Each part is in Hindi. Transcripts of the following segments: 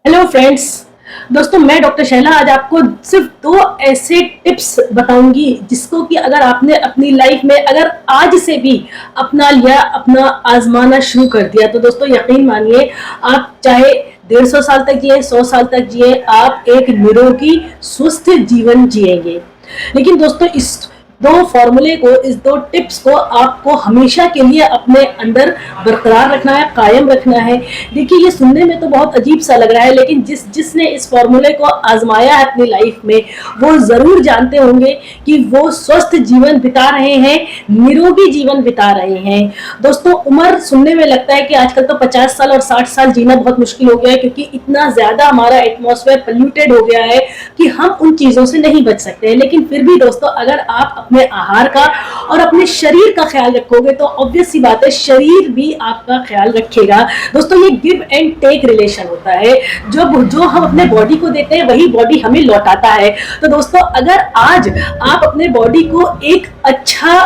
Hello friends. दोस्तों, मैं डॉक्टर शैला आज आपको सिर्फ दो ऐसे टिप्स बताऊंगी जिसको कि अगर आपने अपनी लाइफ में अगर आज से भी अपना लिया, अपना आजमाना शुरू कर दिया, तो दोस्तों यकीन मानिए, आप चाहे 150 साल तक जिए, 100 साल तक जिए, आप एक निरोगी स्वस्थ जीवन जिएंगे। लेकिन दोस्तों, इस दो फॉर्मूले को, इस दो टिप्स को आपको हमेशा के लिए अपने अंदर बरकरार रखना है, कायम रखना है। देखिए, ये सुनने में तो बहुत अजीब सा लग रहा है, लेकिन जिसने इस फॉर्मूले को आजमाया है अपनी लाइफ में, वो जरूर जानते होंगे कि वो स्वस्थ जीवन बिता रहे हैं, निरोगी जीवन बिता रहे हैं। दोस्तों, उम्र सुनने में लगता है कि आजकल तो 50 साल और 60 साल जीना बहुत मुश्किल हो गया है, क्योंकि इतना ज्यादा हमारा एटमॉस्फेयर पोल्यूटेड हो गया है कि हम उन चीजों से नहीं बच सकते हैं। लेकिन फिर भी दोस्तों, अगर आप अपने आहार का और अपने शरीर का ख्याल रखोगे तो ऑब्वियस सी बात है, शरीर भी आपका ख्याल रखेगा। दोस्तों, ये गिव एंड टेक रिलेशन होता है। जो हम अपने बॉडी को देते हैं, वही बॉडी हमें लौटाता है। तो दोस्तों, अगर आज आप अपने बॉडी को एक अच्छा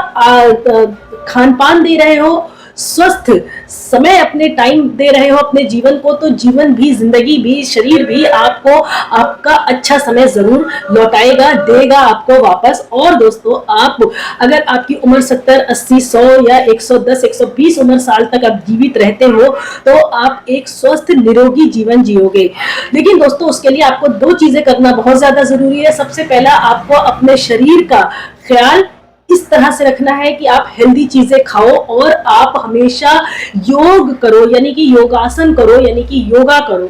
खान पान दे रहे हो, स्वस्थ समय अपने टाइम दे रहे हो अपने जीवन को, तो जीवन भी, जिंदगी भी, शरीर भी आपको आपका अच्छा समय जरूर लौटाएगा, देगा आपको वापस। और दोस्तों, आप अगर आपकी उम्र 70, 80, 100 या 110, 120 उम्र साल तक आप जीवित रहते हो, तो आप एक स्वस्थ निरोगी जीवन जियोगे। लेकिन दोस्तों, उसके लिए आपको दो चीजें करना बहुत ज्यादा जरूरी है। सबसे पहला, आपको अपने शरीर का ख्याल इस तरह से रखना है कि आप हेल्दी चीजें खाओ और आप हमेशा योग करो, यानी कि योगासन करो, यानी कि योगा करो।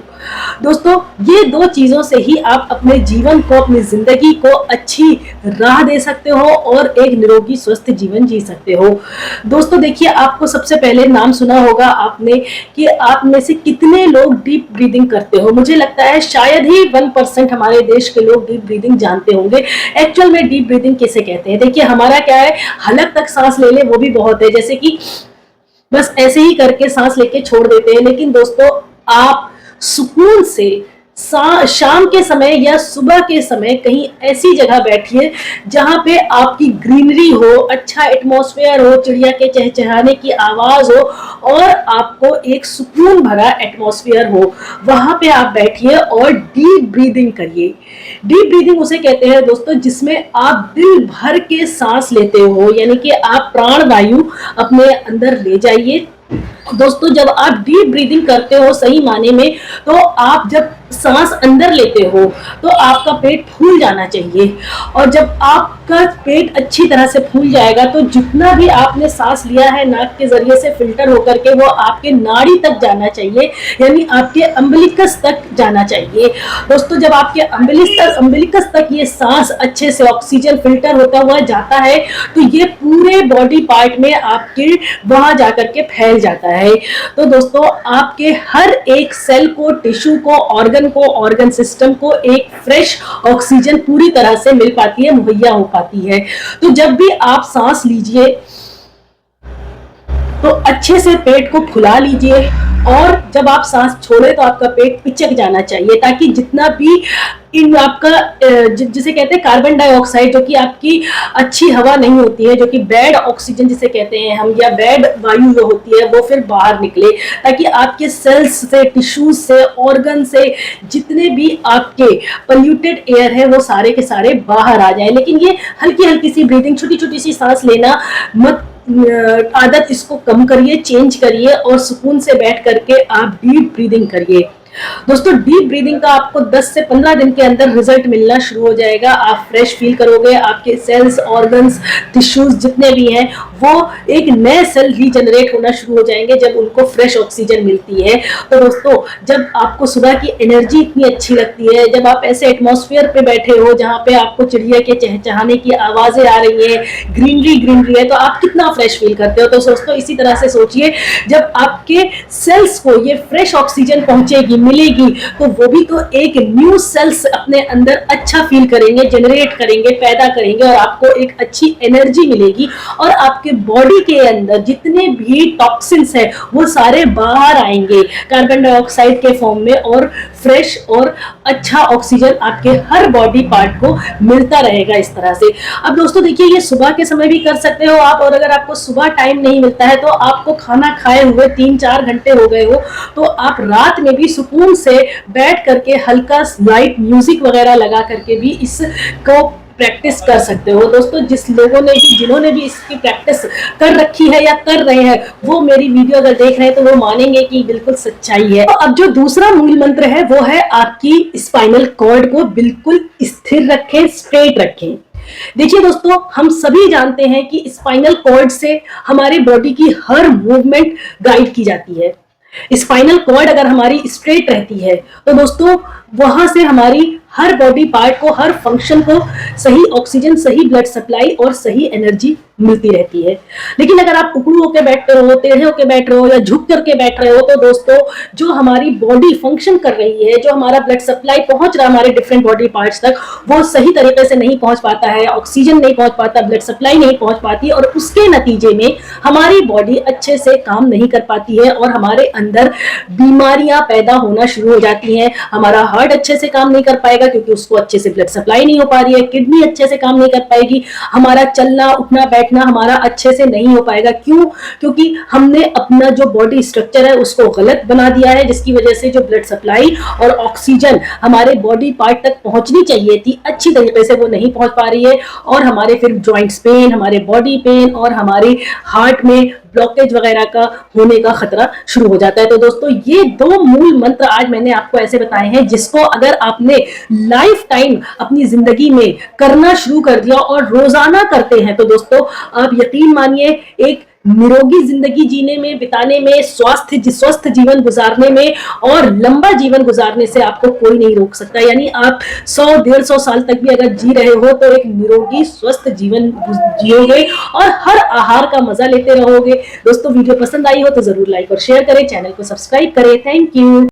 दोस्तों, ये दो चीजों से ही आप अपने जीवन को, अपनी जिंदगी को अच्छी राह दे सकते हो और एक निरोगी स्वस्थ जीवन जी सकते हो। दोस्तों देखिए, आपको सबसे पहले नाम सुना होगा आपने कि आप में से कितने लोग डीप ब्रीदिंग करते हो। मुझे लगता है शायद ही 1% हमारे देश के लोग डीप ब्रीदिंग जानते होंगे। एक्चुअल में डीप ब्रीदिंग किसे कहते हैं? देखिए, हमारा क्या है, हलक तक सांस ले ले वो भी बहुत है, जैसे कि बस ऐसे ही करके सांस लेके छोड़ देते हैं। लेकिन दोस्तों, आप सुकून से शाम के समय या सुबह के समय कहीं ऐसी जगह बैठिए जहां पे आपकी ग्रीनरी हो, अच्छा एटमॉस्फेयर हो, चिड़िया के चहचहाने की आवाज हो और आपको एक सुकून भरा एटमॉस्फेयर हो। वहां पे आप बैठिए और डीप ब्रीदिंग करिए। डीप ब्रीदिंग उसे कहते हैं दोस्तों जिसमें आप दिल भर के सांस लेते हो, यानी कि आप प्राण वायु अपने अंदर ले जाइए। दोस्तों, जब आप डीप ब्रीदिंग करते हो सही माने में, तो आप जब सांस अंदर लेते हो तो आपका पेट फूल जाना चाहिए, और जब आपका पेट अच्छी तरह से फूल जाएगा तो जितना भी आपने सांस लिया है नाक के जरिए से फिल्टर होकर के वो आपके नाड़ी तक जाना चाहिए, यानी आपके अम्बिलिकस तक जाना चाहिए। दोस्तों, जब आपके अम्बिलिकस तक ये सांस अच्छे से ऑक्सीजन फिल्टर होता हुआ जाता है तो ये पूरे बॉडी पार्ट में आपके वहां जाकर के फैल जाता है। तो दोस्तों, आपके हर एक सेल को, टिश्यू को, ऑर्गन सिस्टम को एक फ्रेश ऑक्सीजन पूरी तरह से मिल पाती है, मुहैया हो पाती है। तो जब भी आप सांस लीजिए तो अच्छे से पेट को फुला लीजिए, और जब आप सांस छोड़े तो आपका पेट पिचक जाना चाहिए, ताकि जितना भी इन आपका जिसे कहते हैं कार्बन डाइऑक्साइड, जो कि आपकी अच्छी हवा नहीं होती है, जो कि बैड ऑक्सीजन जिसे कहते हैं हम, या बैड वायु जो होती है, वो फिर बाहर निकले, ताकि आपके सेल्स से, टिश्यूज से, ऑर्गन से जितने भी आपके पोल्यूटेड एयर है वो सारे के सारे बाहर आ जाए। लेकिन ये हल्की हल्की सी ब्रीदिंग, छोटी छोटी सी सांस लेना मत, आदत इसको कम करिए, चेंज करिए और सुकून से बैठ करके आप डीप ब्रीदिंग करिए। दोस्तों, डीप ब्रीदिंग का आपको 10 से 15 दिन के अंदर रिजल्ट मिलना शुरू हो जाएगा। आप फ्रेश फील करोगे, आपके सेल्स, ऑर्गन्स, टिश्यूज जितने भी हैं वो एक नए सेल रीजनरेट होना शुरू हो जाएंगे जब उनको फ्रेश ऑक्सीजन मिलती है। तो दोस्तों, जब आपको सुबह की एनर्जी इतनी अच्छी लगती है, जब आप ऐसे एटमॉस्फेयर पे बैठे हो जहां पे आपको चिड़िया के चहचहाने की आवाजें आ रही है, ग्रीनरी है, तो आप कितना फ्रेश फील करते हो। तो दोस्तों, इसी तरह से सोचिए, जब आपके सेल्स को ये फ्रेश ऑक्सीजन पहुंचेगी, मिलेगी, तो वो भी तो एक न्यू सेल्स अपने अंदर अच्छा फील करेंगे, जनरेट करेंगे, पैदा करेंगे, और आपको एक अच्छी एनर्जी मिलेगी और आपके आपके बॉडी के अंदर जितने भी टॉक्सिन्स है वो सारे बाहर आएंगे कार्बन डाइऑक्साइड के फॉर्म में, और फ्रेश और अच्छा ऑक्सीजन आपके हर बॉडी पार्ट को मिलता रहेगा इस तरह से। अब दोस्तों देखिए, ये सुबह के समय भी कर सकते हो आप, और अगर आपको सुबह टाइम नहीं मिलता है तो आपको खाना खाए हुए 3-4 घंटे हो गए हो तो आप रात में भी सुकून से बैठ करके हल्का लाइट म्यूजिक वगैरह लगा करके भी इसको प्रैक्टिस कर सकते हो। दोस्तों जिन्होंने भी इसकी प्रैक्टिस कर रखी है या कर रहे हैं, वो मेरी वीडियो अगर देख रहे हैं तो वो मानेंगे कि बिल्कुल सच्चाई है। तो अब जो दूसरा मूल मंत्र है वो है आपकी स्पाइनल कॉर्ड को बिल्कुल स्थिर रखें, स्ट्रेट रखें। देखिए दोस्तों, हम सभी जानते हैं कि स्पाइनल कॉर्ड से हमारे बॉडी की हर मूवमेंट गाइड की जाती है। स्पाइनल कॉर्ड अगर हमारी स्ट्रेट रहती है तो दोस्तों वहां से हमारी हर बॉडी पार्ट को, हर फंक्शन को सही ऑक्सीजन, सही ब्लड सप्लाई और सही एनर्जी मिलती रहती है। लेकिन अगर आप उकड़ू होकर बैठते हो, टेढ़े होकर बैठ रहे हो या झुक करके बैठ रहे हो तो दोस्तों जो हमारी बॉडी फंक्शन कर रही है, जो हमारा ब्लड सप्लाई पहुंच रहा है हमारे डिफरेंट बॉडी पार्ट्स तक, वो सही तरीके से नहीं पहुंच पाता है, ऑक्सीजन नहीं पहुंच पाता, ब्लड सप्लाई नहीं पहुंच पाती, और उसके नतीजे में हमारी बॉडी अच्छे से काम नहीं कर पाती है और हमारे अंदर बीमारियां पैदा होना शुरू हो जाती हैं। हमारा हार्ट अच्छे से काम नहीं कर पाएगा क्योंकि उसको अच्छे से ब्लड सप्लाई नहीं हो पा रही है, किडनी अच्छे से काम नहीं कर पाएगी, हमारा चलना उठना बैठना हमारा अच्छे से नहीं हो पाएगा। क्यों? क्योंकि हमने अपना जो बॉडी स्ट्रक्चर है उसको गलत बना दिया है, जिसकी वजह से जो ब्लड सप्लाई और ऑक्सीजन हमारे बॉडी पार्ट तक पहुंचनी चाहिए थी अच्छी तरीके से वो नहीं पहुंच पा रही है, और हमारे फिर जॉइंट्स पेन, हमारे बॉडी पेन और हमारे हार्ट में ब्लॉकेज वगैरह का होने का खतरा शुरू हो जाता है। तो दोस्तों ये 2 मूल मंत्र आज मैंने आपको ऐसे बताए हैं जिसको अगर आपने लाइफ टाइम अपनी जिंदगी में करना शुरू कर दिया और रोजाना करते हैं तो दोस्तों आप यकीन मानिए एक निरोगी जिंदगी जीने में, बिताने में, स्वस्थ जीवन गुजारने में और लंबा जीवन गुजारने से आपको कोई नहीं रोक सकता। यानी आप 100-150 साल तक भी अगर जी रहे हो तो एक निरोगी स्वस्थ जीवन जियोगे और हर आहार का मजा लेते रहोगे। दोस्तों वीडियो पसंद आई हो तो जरूर लाइक और शेयर करें, चैनल को सब्सक्राइब करें। Thank you.